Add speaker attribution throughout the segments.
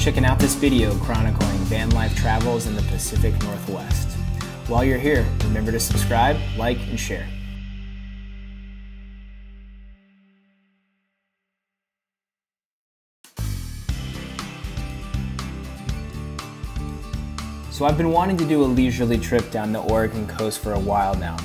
Speaker 1: checking out this video chronicling van life travels in the Pacific Northwest. While you're here, remember to subscribe, like, and share. So I've been wanting to do a leisurely trip down the Oregon coast for a while now.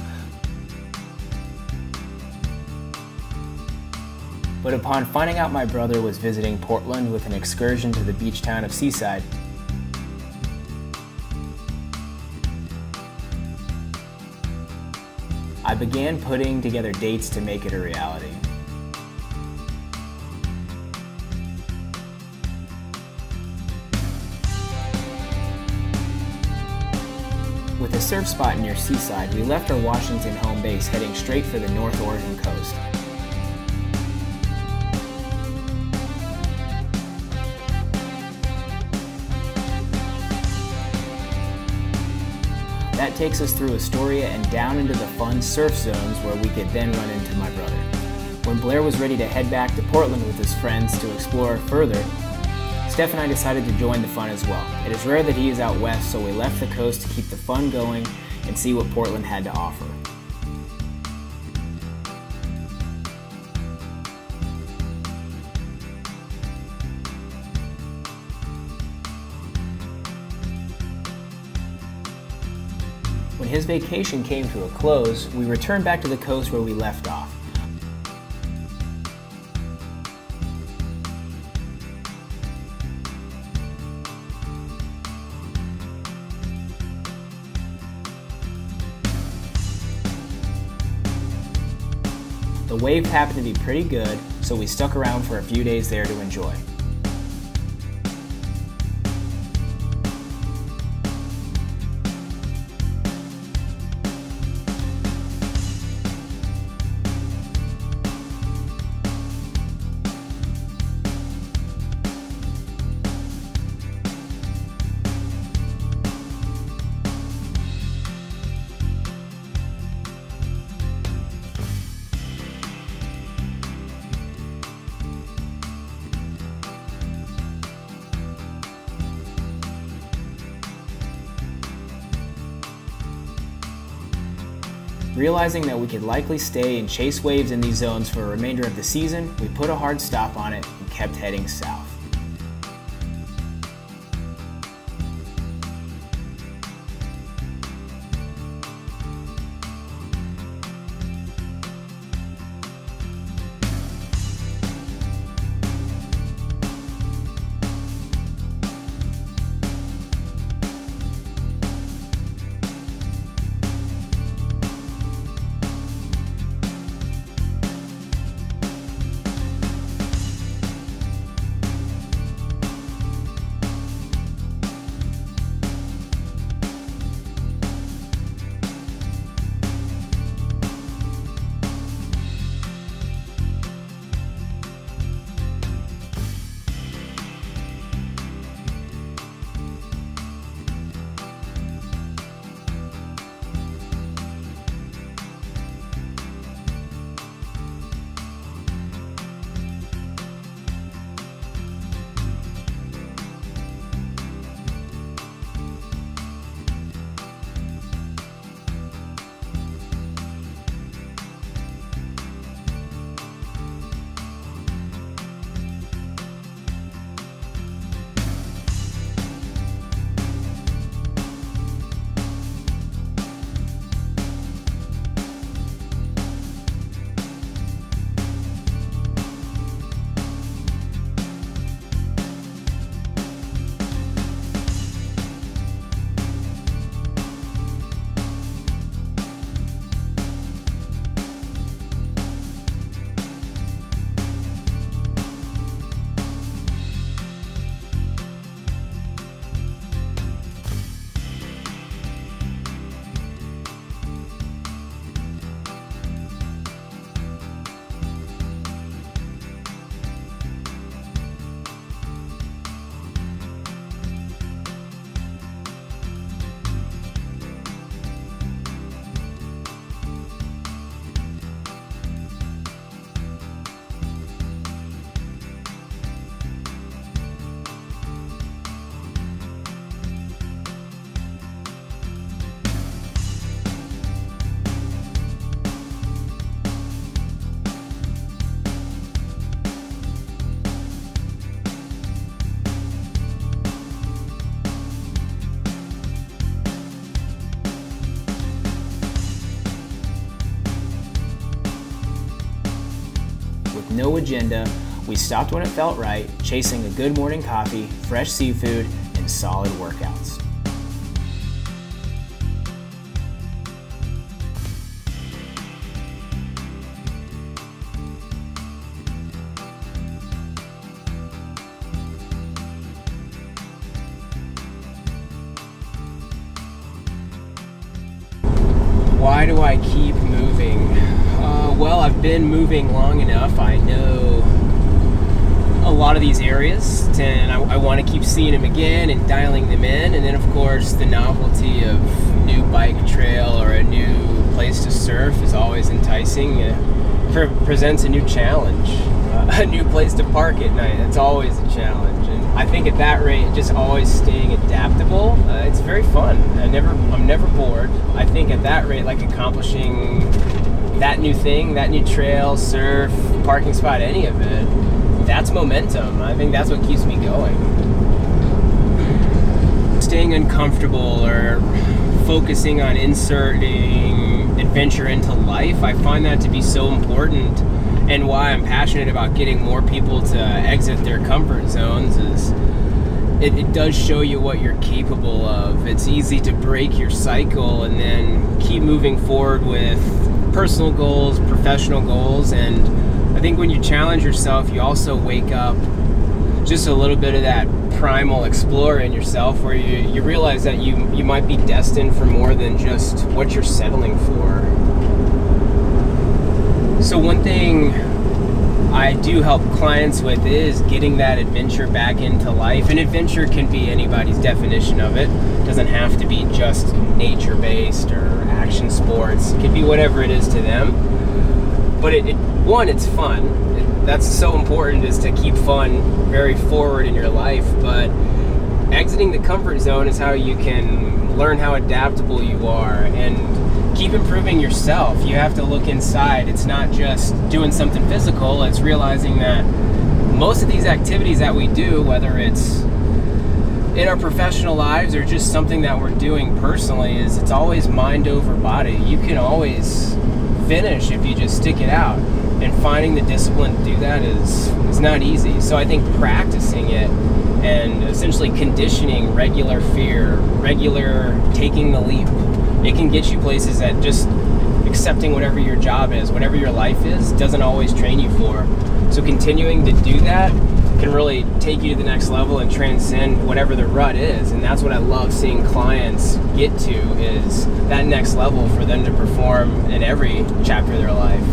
Speaker 1: But upon finding out my brother was visiting Portland with an excursion to the beach town of Seaside, I began putting together dates to make it a reality. With a surf spot near Seaside, we left our Washington home base heading straight for the North Oregon coast. That takes us through Astoria and down into the fun surf zones where we could then run into my brother. When Blair was ready to head back to Portland with his friends to explore further, Steph and I decided to join the fun as well. It is rare that he is out west, so we left the coast to keep the fun going and see what Portland had to offer. When his vacation came to a close, we returned back to the coast where we left off. The wave happened to be pretty good, so we stuck around for a few days there to enjoy. Realizing that we could likely stay and chase waves in these zones for a remainder of the season, we put a hard stop on it and kept heading south. no agenda. We stopped when it felt right, chasing a good morning coffee, fresh seafood, and solid workouts. Why do I keep moving? Well, I've been moving long enough. I know a lot of these areas, and I want to keep seeing them again and dialing them in. And then, of course, the novelty of new bike trail or a new place to surf is always enticing. It presents a new challenge, a new place to park at night. That's always a challenge. And I think at that rate, just always staying adaptable, it's very fun. I'm never bored. I think at that rate, like accomplishing that new thing, that new trail, surf, parking spot, any of it, that's momentum. I think that's what keeps me going. Staying uncomfortable or focusing on inserting adventure into life, I find that to be so important, and why I'm passionate about getting more people to exit their comfort zones is it does show you what you're capable of. It's easy to break your cycle and then keep moving forward with personal goals, professional goals, and I think when you challenge yourself, you also wake up just a little bit of that primal explorer in yourself, where you realize that you might be destined for more than just what you're settling for. So one thing I do help clients with is getting that adventure back into life. And adventure can be anybody's definition of it. It doesn't have to be just nature-based or action sports. It can be whatever it is to them. But one, it's fun. That's so important, is to keep fun very forward in your life. But exiting the comfort zone is how you can learn how adaptable you are and keep improving yourself. You have to look inside. It's not just doing something physical. It's realizing that most of these activities that we do, whether it's in our professional lives or just something that we're doing personally, it's always mind over body. You can always finish if you just stick it out, and finding the discipline to do that is not easy. So I think practicing it and essentially conditioning regular fear, regular taking the leap, it can get you places that just accepting whatever your job is, whatever your life is, doesn't always train you for. So continuing to do that can really take you to the next level and transcend whatever the rut is. And that's what I love seeing clients get to, is that next level for them to perform in every chapter of their life.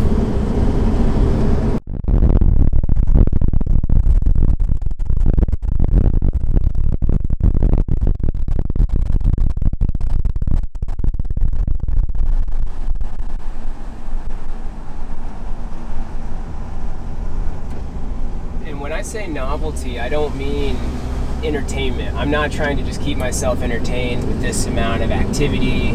Speaker 1: When I say novelty, I don't mean entertainment. I'm not trying to just keep myself entertained with this amount of activity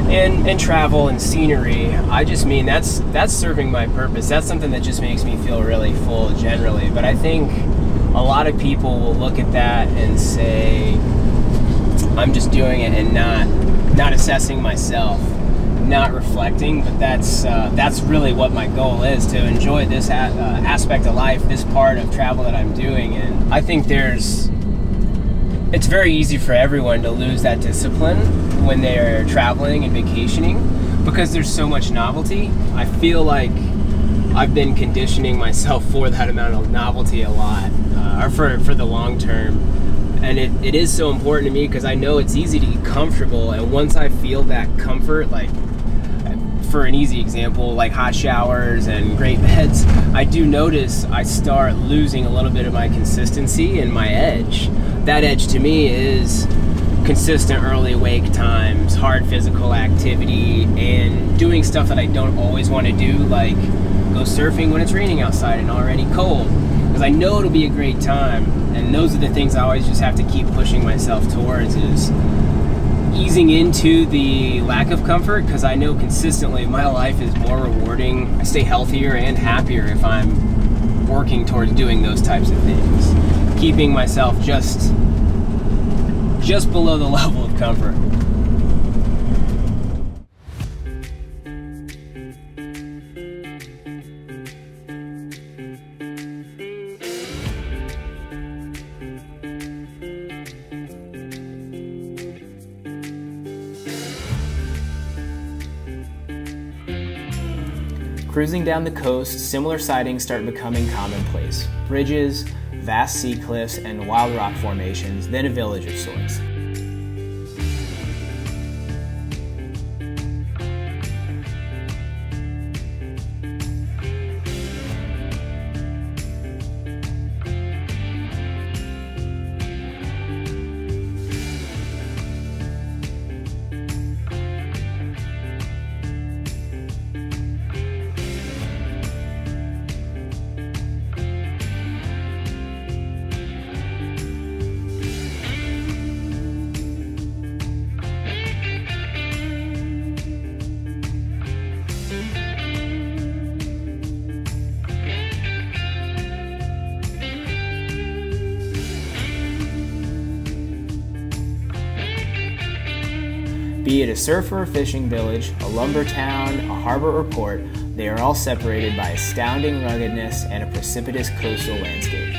Speaker 1: and travel and scenery. I just mean that's serving my purpose. That's something that just makes me feel really full generally. But I think a lot of people will look at that and say, I'm just doing it and not assessing myself, not reflecting. But that's really what my goal is, to enjoy this aspect of life, this part of travel that I'm doing. And I think it's very easy for everyone to lose that discipline when they're traveling and vacationing, because there's so much novelty. I feel like I've been conditioning myself for that amount of novelty a lot, or for the long term. And it is so important to me, because I know it's easy to get comfortable, and once I feel that comfort, like for an easy example, like hot showers and great beds, I do notice I start losing a little bit of my consistency and my edge. That edge to me is consistent early wake times, hard physical activity, and doing stuff that I don't always want to do, like go surfing when it's raining outside and already cold, because I know it'll be a great time. And those are the things I always just have to keep pushing myself towards, is easing into the lack of comfort, because I know consistently my life is more rewarding. I stay healthier and happier if I'm working towards doing those types of things, keeping myself just below the level of comfort. Cruising down the coast, similar sightings start becoming commonplace. Bridges, vast sea cliffs, and wild rock formations, then a village of sorts. Be it a surfer or fishing village, a lumber town, a harbor or port, they are all separated by astounding ruggedness and a precipitous coastal landscape.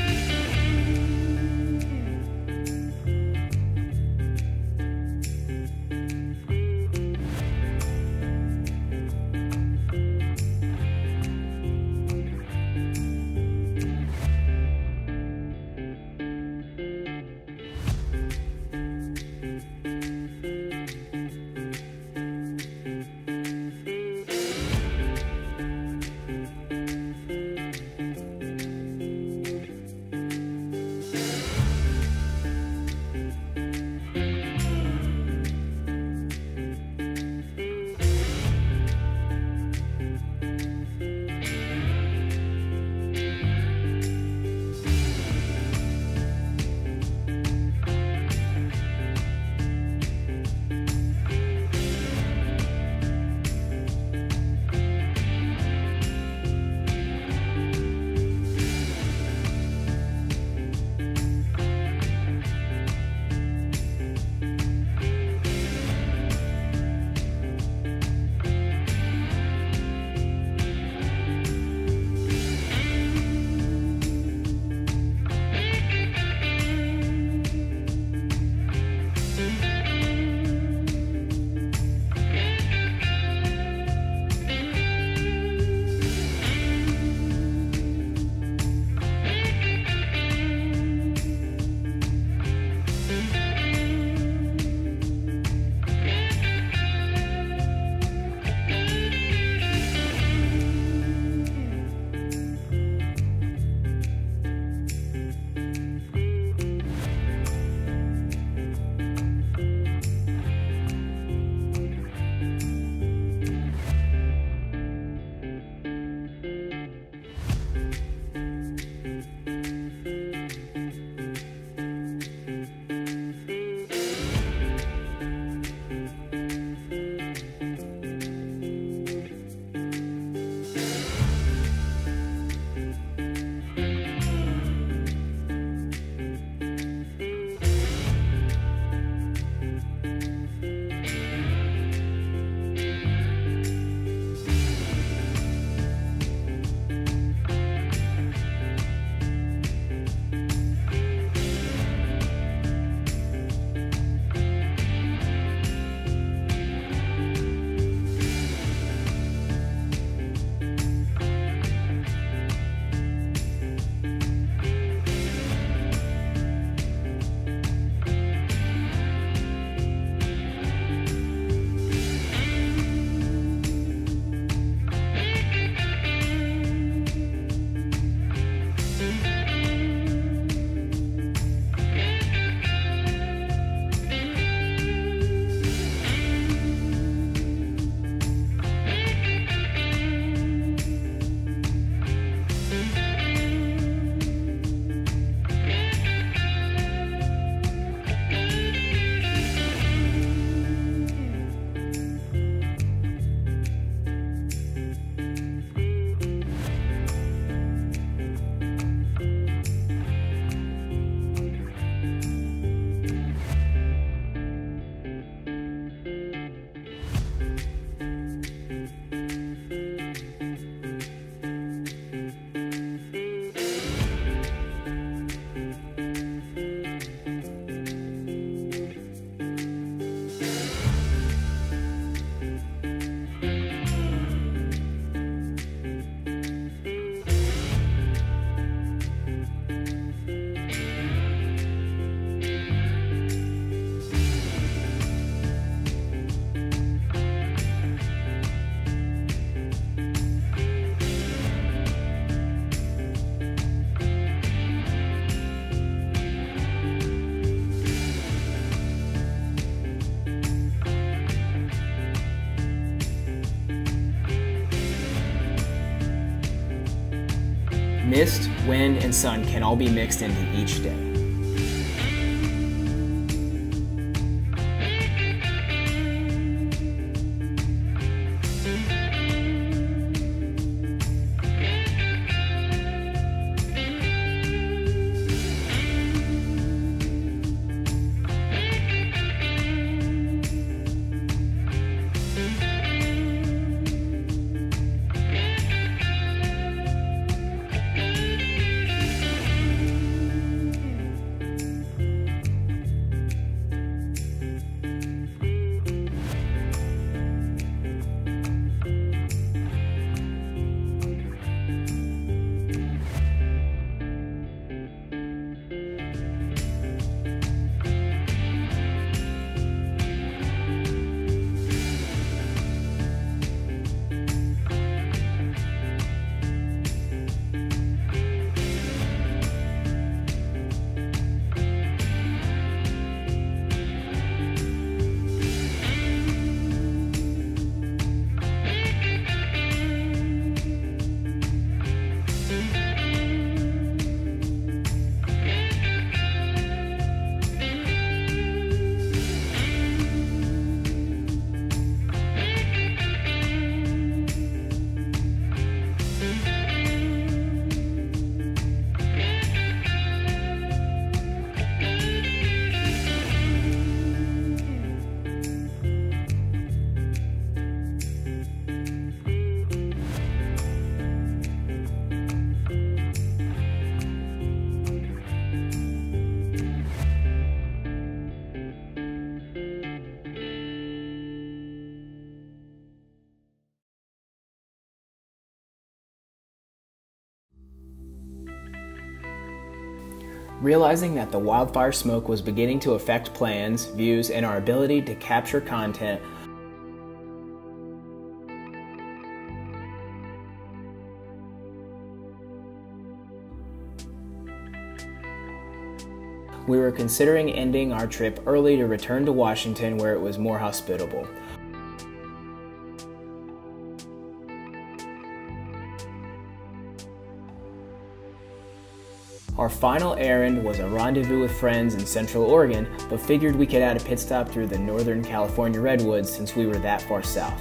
Speaker 1: Mist, wind, and sun can all be mixed into each day. Realizing that the wildfire smoke was beginning to affect plans, views, and our ability to capture content, we were considering ending our trip early to return to Washington where it was more hospitable. Our final errand was a rendezvous with friends in Central Oregon, but figured we could add a pit stop through the Northern California redwoods since we were that far south.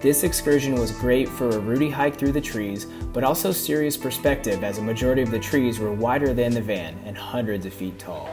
Speaker 1: This excursion was great for a rooty hike through the trees, but also serious perspective as a majority of the trees were wider than the van and hundreds of feet tall.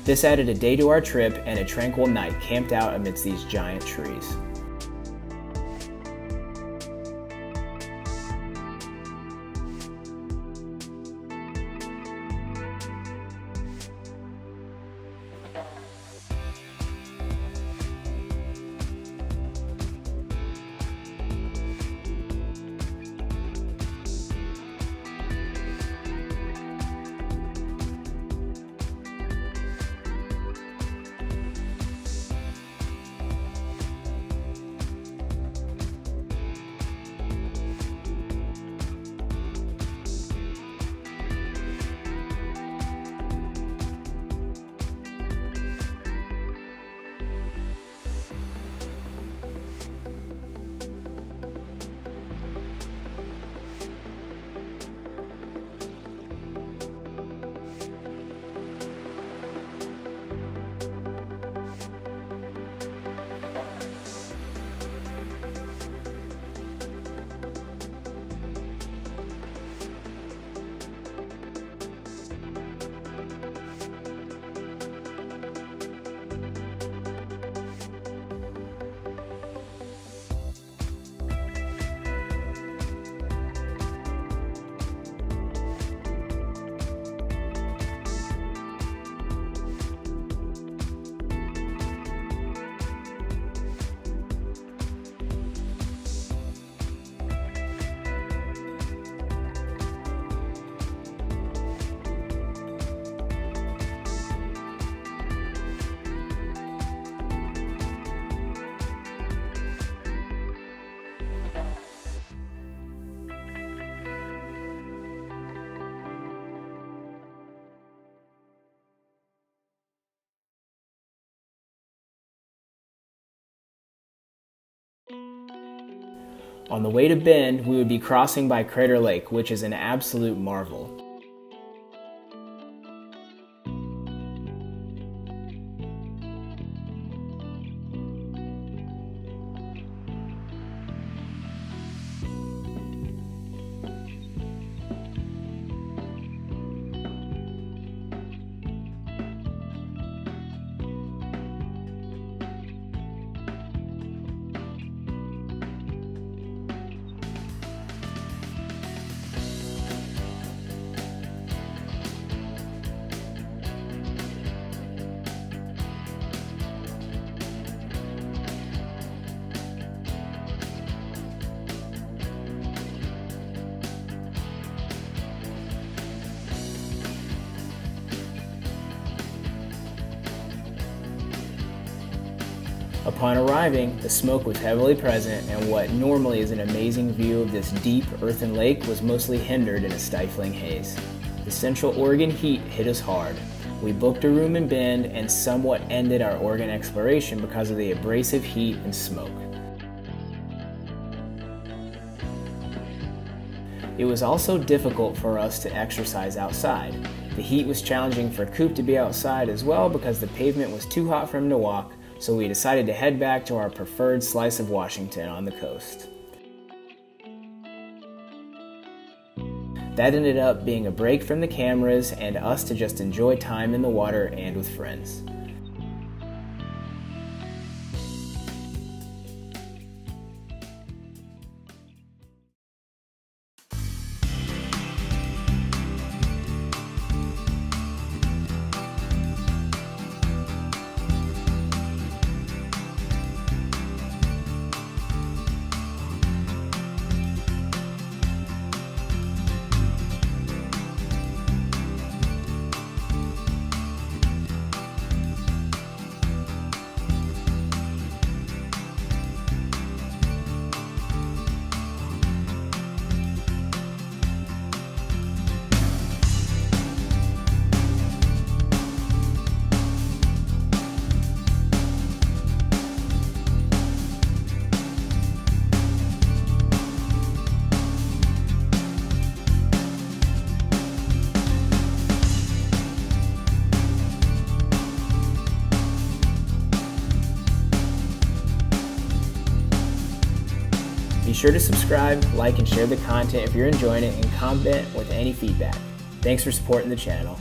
Speaker 1: This added a day to our trip and a tranquil night camped out amidst these giant trees. On the way to Bend, we would be crossing by Crater Lake, which is an absolute marvel. Upon arriving, the smoke was heavily present, and what normally is an amazing view of this deep earthen lake was mostly hindered in a stifling haze. The Central Oregon heat hit us hard. We booked a room in Bend and somewhat ended our Oregon exploration because of the abrasive heat and smoke. It was also difficult for us to exercise outside. The heat was challenging for Coop to be outside as well because the pavement was too hot for him to walk, so we decided to head back to our preferred slice of Washington on the coast. That ended up being a break from the cameras and us to just enjoy time in the water and with friends. Be sure to subscribe, like, and share the content if you're enjoying it, and comment with any feedback. Thanks for supporting the channel.